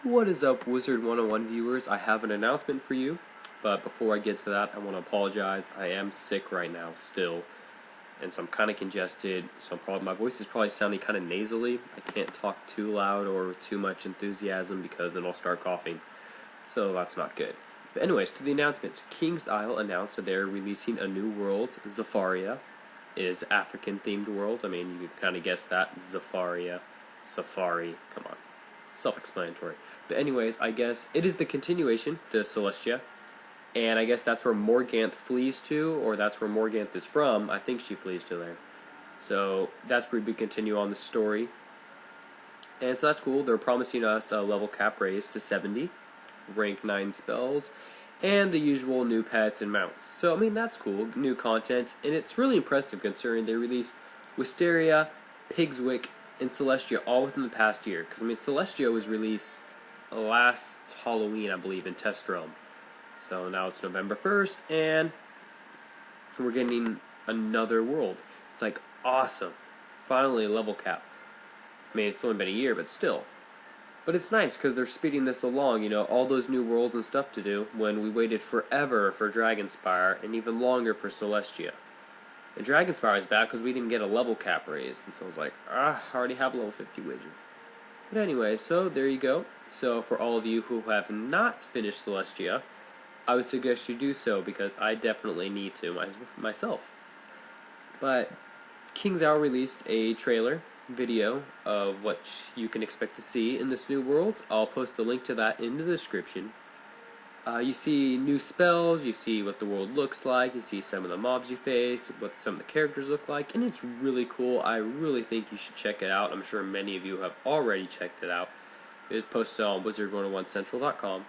What is up, Wizard101 viewers? I have an announcement for you, but before I get to that, I want to apologize. I am sick right now still, and so I'm kind of congested, so my voice is probably sounding kind of nasally. I can't talk too loud or with too much enthusiasm because then I'll start coughing, so that's not good. But anyways, to the announcement, King's Isle announced that they're releasing a new world. Zafaria is African-themed world. I mean, you can kind of guess that. Zafaria, Safari, come on. Self-explanatory. But anyways, I guess it is the continuation to Celestia, and I guess that's where Morganthe flees to, or that's where Morganthe is from. I think she flees to there. So that's where we continue on the story. And so that's cool. They're promising us a level cap raise to 70, rank 9 spells, and the usual new pets and mounts. So, I mean, that's cool. New content, and it's really impressive considering they released Wisteria, Pigswick, and Celestia all within the past year. Because, I mean, Celestia was released last Halloween, I believe, in Test Realm. So now it's November 1st, and we're getting another world. It's like, awesome. Finally, a level cap. I mean, it's only been a year, but still. But it's nice, because they're speeding this along, you know, all those new worlds and stuff to do, when we waited forever for Dragonspire, and even longer for Celestia. And Dragonspire is bad because we didn't get a level cap raised, and so I was like, I already have a level 50 wizard. But anyway, so there you go. So for all of you who have not finished Celestia, I would suggest you do so, because I definitely need to myself. But King's Hour released a trailer video of what you can expect to see in this new world. I'll post the link to that in the description. You see new spells, you see what the world looks like, you see some of the mobs you face, what some of the characters look like, and it's really cool. I really think you should check it out. I'm sure many of you have already checked it out. It is posted on Wizard101Central.com.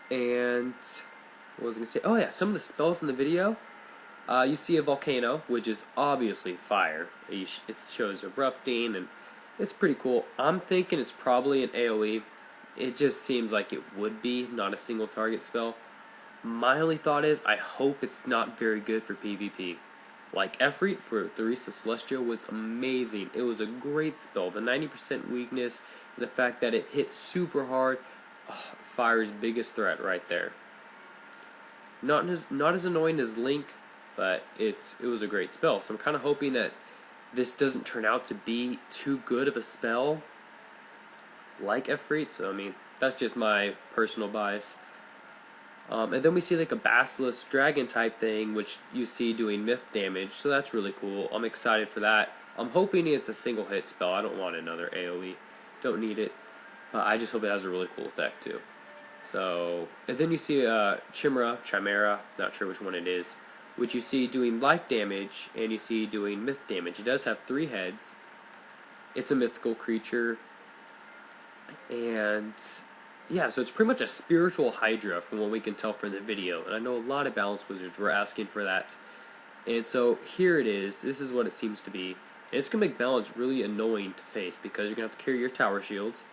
And what was I going to say? Oh yeah, some of the spells in the video. You see a volcano, which is obviously fire. It shows erupting, and it's pretty cool. I'm thinking it's probably an AoE. It just seems like it would be, not a single target spell. My only thought is, I hope it's not very good for PvP. Like Efreet for Theresa Celestia was amazing. It was a great spell. The 90% weakness, and the fact that it hit super hard, fire's biggest threat right there. Not as annoying as Link, but it was a great spell. So I'm kind of hoping that this doesn't turn out to be too good of a spell like Efreet. So I mean, that's just my personal bias. And then we see like a Basilisk Dragon type thing, which you see doing myth damage, so that's really cool. I'm excited for that. I'm hoping it's a single hit spell. I don't want another AoE. Don't need it. I just hope it has a really cool effect too. So, and then you see Chimera, not sure which one it is, which you see doing life damage, and you see doing myth damage. It does have 3 heads. It's a mythical creature. And yeah, so it's pretty much a spiritual Hydra from what we can tell from the video. And I know a lot of Balance Wizards were asking for that. And so here it is. This is what it seems to be. And it's going to make Balance really annoying to face, because you're going to have to carry your tower shields,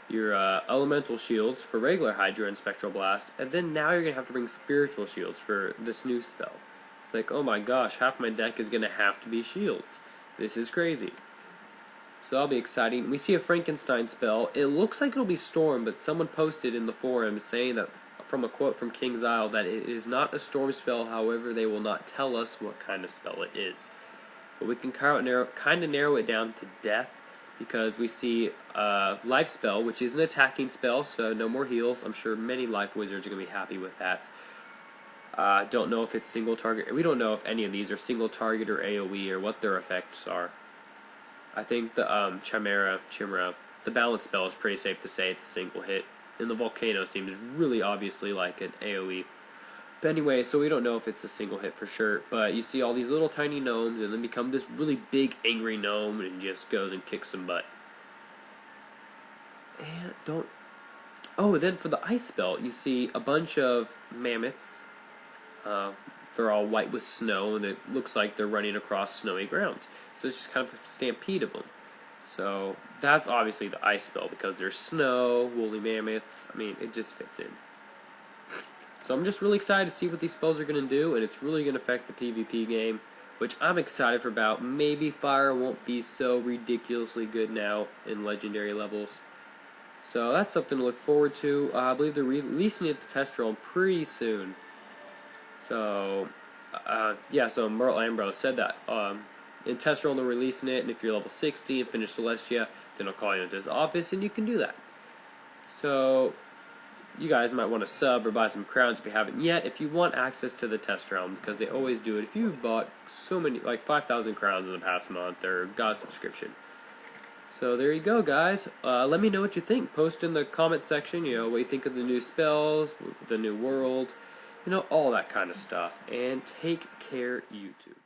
your elemental shields for regular Hydra and Spectral Blast, and then now you're going to have to bring spiritual shields for this new spell. It's like, oh my gosh, half my deck is going to have to be shields. This is crazy. So that'll be exciting. We see a Frankenstein spell. It looks like it'll be Storm, but someone posted in the forum saying that, from a quote from King's Isle, that it is not a Storm spell, however they will not tell us what kind of spell it is. But we can kind of narrow it down to Death, because we see a Life spell, which is an attacking spell, so no more heals. I'm sure many Life Wizards are going to be happy with that. Don't know if it's single target. We don't know if any of these are single target or AoE or what their effects are. I think the Chimera, the balance spell is pretty safe to say it's a single hit, and the volcano seems really obviously like an AoE. But anyway, so we don't know if it's a single hit for sure, but you see all these little tiny gnomes, and then become this really big angry gnome, and just goes and kicks some butt. And then for the ice spell, you see a bunch of mammoths. They're all white with snow, and it looks like they're running across snowy ground. So it's just kind of a stampede of them. So that's obviously the ice spell, because there's snow, woolly mammoths. I mean, it just fits in. So I'm just really excited to see what these spells are going to do, and it's really going to affect the PvP game, which I'm excited for about. Maybe fire won't be so ridiculously good now in legendary levels. So that's something to look forward to. I believe they're releasing it to test realm pretty soon. So, yeah, so Merle Ambrose said that. In test realm they're releasing it, and if you're level 60 and finish Celestia, then he'll call you into his office, and you can do that. So, you guys might want to sub or buy some crowns if you haven't yet, if you want access to the test realm, because they always do it. If you've bought so many, like 5,000 crowns in the past month, or got a subscription. So there you go, guys. Let me know what you think. Post in the comment section, what you think of the new spells, the new world, all that kind of stuff. And take care, YouTube.